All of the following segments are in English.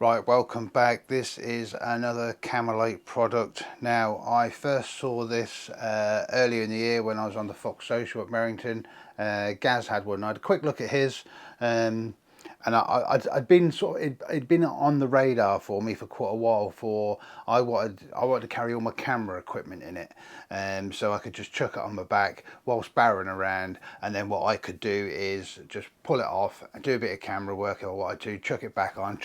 Right, welcome back. This is another CAMOLITE product. Now, I first saw this earlier in the year when I was on the Fox Social at Merrington. Gaz had one. I had a quick look at his, and I'd been it'd been on the radar for me for quite a while. I wanted to carry all my camera equipment in it, so I could just chuck it on my back whilst barrowing around, and then what I could do is just pull it off and do a bit of camera work or what I do, chuck it back on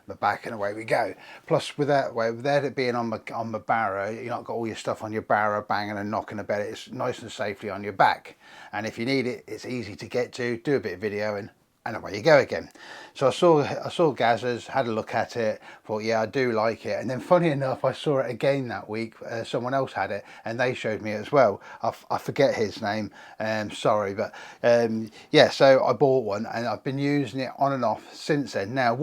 my back, and away we go. Plus, without it being on my barrow, you're not got all your stuff on your barrow banging and knocking about it. It's nice and safely on your back, and if you need it, it's easy to get to. Do a bit of video and away you go again. So I saw Gaz's, had a look at it, thought, yeah, I do like it. And then funny enough, I saw it again that week. Someone else had it and they showed me it as well. I forget his name, sorry, but yeah, so I bought one and I've been using it on and off since then. Now,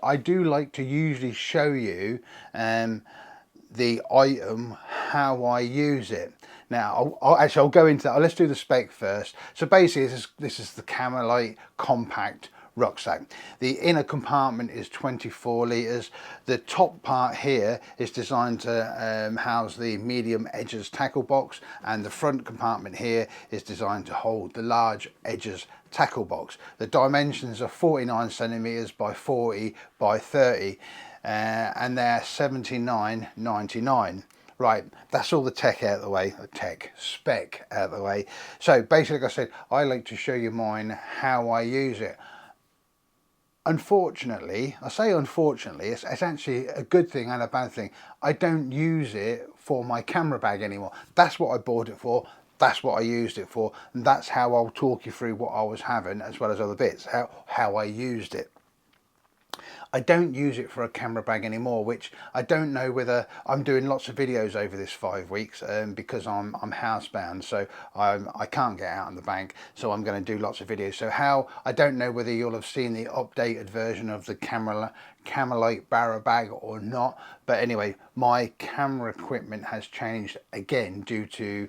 I do like to usually show you the item, how I use it. Now, I'll go into that. Let's do the spec first. So basically, this is the CAMOLITE Compact Rucksack. The inner compartment is 24 litres. The top part here is designed to house the medium edges tackle box, and the front compartment here is designed to hold the large edges tackle box. The dimensions are 49 centimetres by 40 by 30, and they're 79.99. Right, that's all the tech out of the way, spec out of the way. So basically, like I said, I like to show you mine, how I use it. Unfortunately, I say unfortunately, it's actually a good thing and a bad thing. I don't use it for my camera bag anymore. That's what I bought it for. That's what I used it for. And that's how I'll talk you through what I was having as well as other bits, how I used it. I don't use it for a camera bag anymore, which I don't know whether I'm doing lots of videos over this 5 weeks because I'm housebound, so I can't get out on the bank, so I'm going to do lots of videos. So I don't know whether you'll have seen the updated version of the CAMOLITE barrow bag or not, but anyway, my camera equipment has changed again due to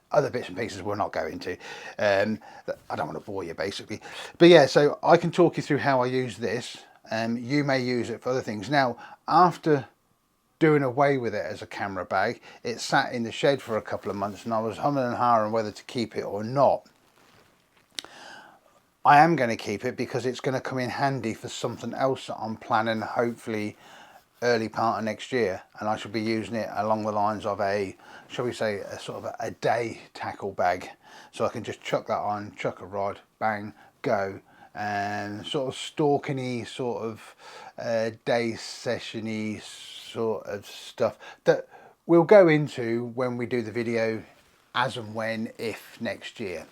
other bits and pieces we're not going to. I don't want to bore you basically, but yeah, so I can talk you through how I use this. You may use it for other things. Now, after doing away with it as a camera bag, it sat in the shed for a couple of months and I was humming and hawing whether to keep it or not. I am going to keep it because it's going to come in handy for something else that I'm planning, hopefully early part of next year, and I shall be using it along the lines of shall we say, a sort of a day tackle bag. So I can just chuck that on, chuck a rod, bang, go, and sort of stalking-y, sort of day session-y sort of stuff that we'll go into when we do the video as and when, if next year.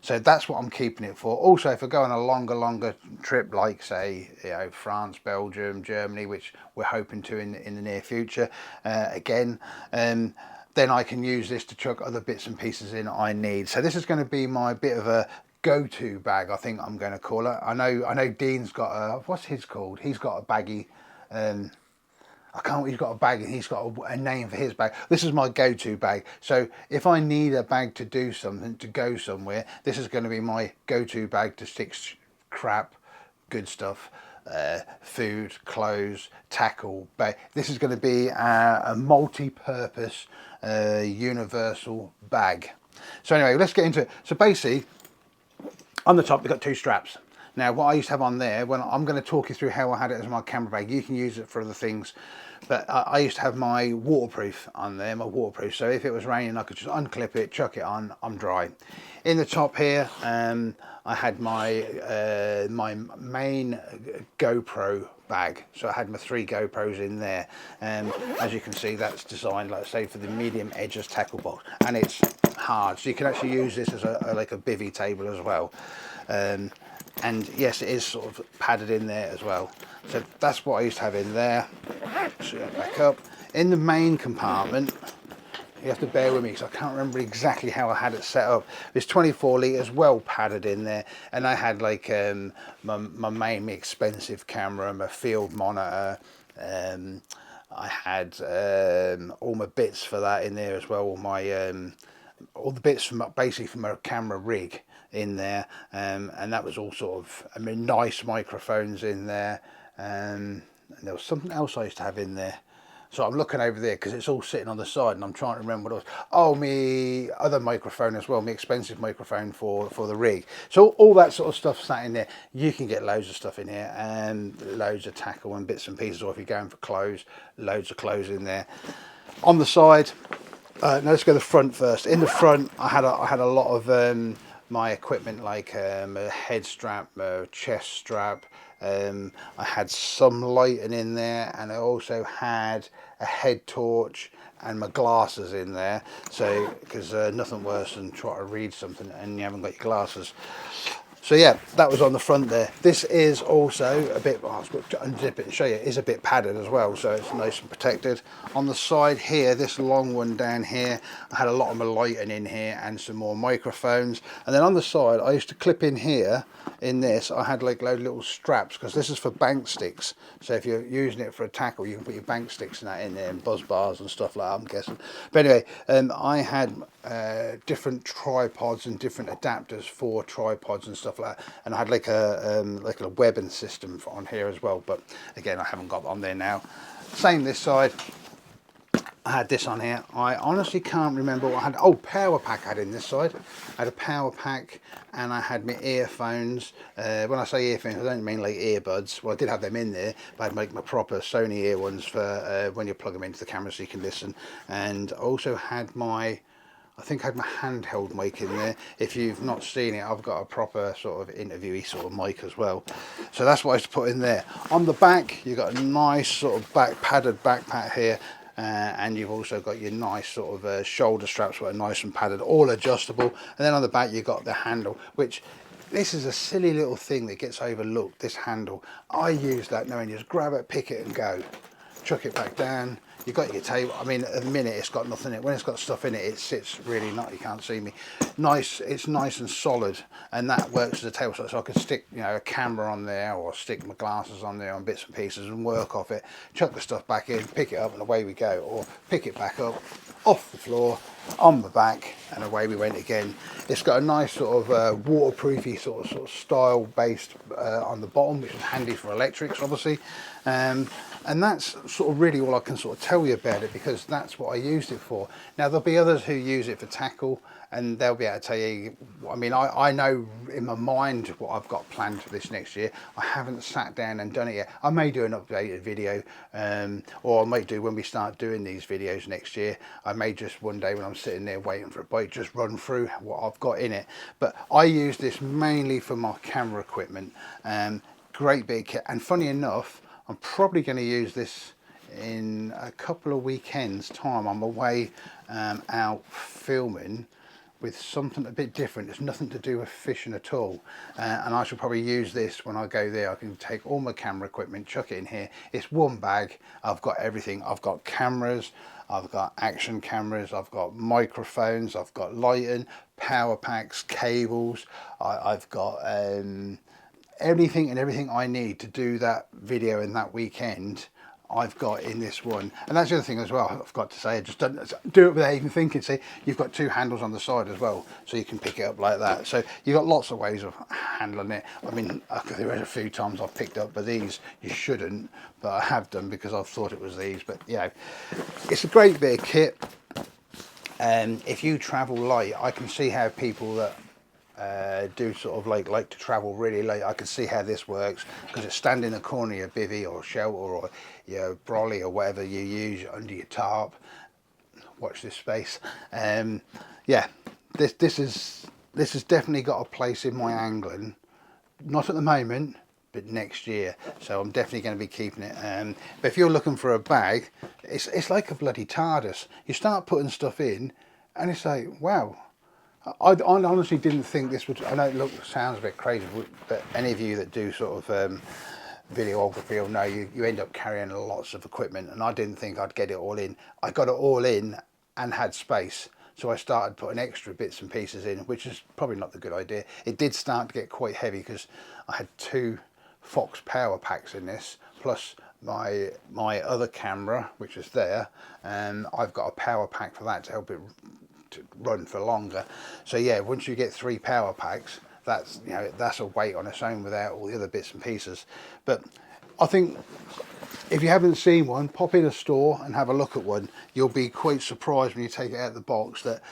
So that's what I'm keeping it for. Also, if I go on a longer trip, like say, France, Belgium, Germany, which we're hoping to in the near future, again, then I can use this to chuck other bits and pieces in I need. So this is going to be my bit of a go-to bag, I think I'm going to call it. I know Dean's got a, what's his called? He's got a baggy. He's got a bag and he's got a name for his bag. This is my go-to bag. So if I need a bag to do something, to go somewhere, this is going to be my go-to bag to stick crap, good stuff, food, clothes, tackle bag. This is going to be a multi-purpose universal bag. So anyway, let's get into it. So basically, on the top, we've got two straps. Now, what I used to have on there, when I'm going to talk you through how I had it as my camera bag, you can use it for other things, but I used to have my waterproof on there, so if it was raining, I could just unclip it, chuck it on, I'm dry. In the top here, I had my my main GoPro bag, so I had my 3 GoPros in there, and as you can see, that's designed, like I say, for the medium edges tackle box, and it's hard, so you can actually use this as like a bivvy table as well. And yes, it is sort of padded in there as well. So that's what I used to have in there. So back up. In the main compartment, you have to bear with me because I can't remember exactly how I had it set up. It's 24 litres, well padded in there. And I had like my main expensive camera, my field monitor. I had all my bits for that in there as well. All my all the bits from basically from a camera rig. in there, and that was all sort of, I mean, nice microphones in there, and there was something else I used to have in there. So I'm looking over there because it's all sitting on the side, and I'm trying to remember what it was. Oh, me other microphone as well, me expensive microphone for the rig. So all that sort of stuff sat in there. You can get loads of stuff in here, and loads of tackle and bits and pieces, or if you're going for clothes, loads of clothes in there. On the side, no, let's go to the front first. In the front, I had a lot of my equipment, like a head strap, a chest strap. I had some lighting in there, and I also had a head torch and my glasses in there. So, because nothing worse than trying to read something and you haven't got your glasses. So yeah, that was on the front there. This is also a bit, I've got to unzip it and show you, it is a bit padded as well, so it's nice and protected. On the side here, this long one down here, I had a lot of my lighting in here and some more microphones. And then on the side, I used to clip in here, in this, I had like loads of little straps, because this is for bank sticks. So if you're using it for a tackle, you can put your bank sticks and that in there, and buzz bars and stuff like that, I'm guessing. But anyway, I had different tripods and different adapters for tripods and stuff like that, and I had like a webbing system on here as well, but again I haven't got on there now. Same this side, I had this on here. I honestly can't remember what I had. Oh, power pack I had in this side. I had a power pack, and I had my earphones. When I say earphones, I don't mean like earbuds. Well, I did have them in there, but I'd make my proper Sony ear ones for when you plug them into the camera so you can listen. And I also had my, I think I had my handheld mic in there. If you've not seen it, I've got a proper sort of interviewee sort of mic as well. So that's what I used to put in there. On the back, you've got a nice sort of padded backpack here. And you've also got your nice sort of shoulder straps, which are nice and padded, all adjustable. And then on the back you've got the handle, which this is a silly little thing that gets overlooked, this handle. I use that knowing you just grab it, pick it and go. Chuck it back down. You've got your table. I mean, at the minute it's got nothing in it. When it's got stuff in it, it sits really nice. You can't see me. Nice. It's nice and solid, and that works as a table. So I could stick, you know, a camera on there, or stick my glasses on there on bits and pieces and work off it. Chuck the stuff back in, pick it up, and away we go. Or pick it back up, off the floor, on the back, and away we went again. It's got a nice sort of waterproofy sort of style based on the bottom, which is handy for electrics, obviously. And that's sort of really all I can sort of tell you about it, because that's what I used it for. Now there'll be others who use it for tackle, and they'll be able to tell you, I mean, I know in my mind what I've got planned for this next year. I haven't sat down and done it yet. I may do an updated video, or I might do when we start doing these videos next year. I may just one day when I'm sitting there waiting for a bite, just run through what I've got in it. But I use this mainly for my camera equipment. Great big kit, and funny enough, I'm probably going to use this in a couple of weekends time. I'm away out filming with something a bit different. It's nothing to do with fishing at all, and I shall probably use this when I go there. I can take all my camera equipment, chuck it in here. It's one bag. I've got everything. I've got cameras, I've got action cameras, I've got microphones, I've got lighting, power packs, cables, I've got anything and everything I need to do that video in that weekend. I've got in this one. And that's the other thing as well, I've got to say, I just don't do it without even thinking. See, you've got two handles on the side as well, so you can pick it up like that. So you've got lots of ways of handling it. I mean, there are a few times I've picked up, but these you shouldn't, but I have done because I've thought it was these. But you know, it's a great bit of kit. And if you travel light, I can see how people that do sort of like to travel really late, I can see how this works, because it's stand in the corner of your bivvy or shelter or your brolly or whatever you use under your tarp. Watch this space. Yeah, this has definitely got a place in my angling. Not at the moment, but next year. So I'm definitely going to be keeping it. But if you're looking for a bag, it's like a bloody TARDIS. You start putting stuff in, and it's like, wow. I honestly didn't think this would. I know it sounds a bit crazy, but any of you that do sort of videography will know you end up carrying lots of equipment, and I didn't think I'd get it all in. I got it all in and had space, so I started putting extra bits and pieces in, which is probably not the good idea. It did start to get quite heavy because I had two Fox power packs in this, plus my other camera, which is there, and I've got a power pack for that to help it to run for longer. So yeah, once you get 3 power packs, that's, you know, that's a weight on its own without all the other bits and pieces. But I think if you haven't seen one, pop in a store and have a look at one. You'll be quite surprised when you take it out of the box that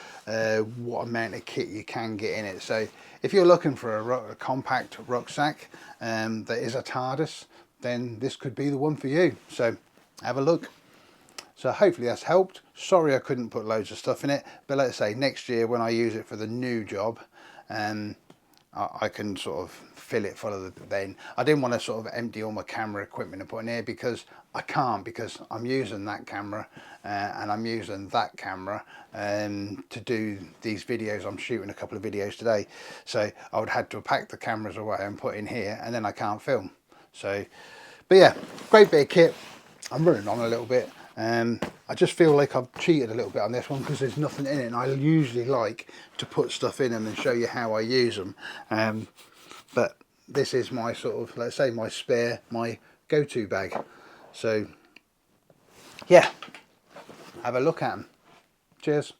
what amount of kit you can get in it. So if you're looking for a compact rucksack that is a TARDIS, then this could be the one for you. So have a look. So hopefully that's helped. Sorry I couldn't put loads of stuff in it, but let's say next year when I use it for the new job, I can sort of fill it full of then. I didn't want to sort of empty all my camera equipment and put in here, because I can't, because I'm using that camera and I'm using that camera to do these videos. I'm shooting a couple of videos today, so I would have to pack the cameras away and put in here, and then I can't film. So, but yeah, great bit of kit. I'm running on a little bit. I just feel like I've cheated a little bit on this one because there's nothing in it, and I usually like to put stuff in them and show you how I use them. But this is my sort of, let's say, my spare, my go-to bag. So yeah, have a look at them. Cheers.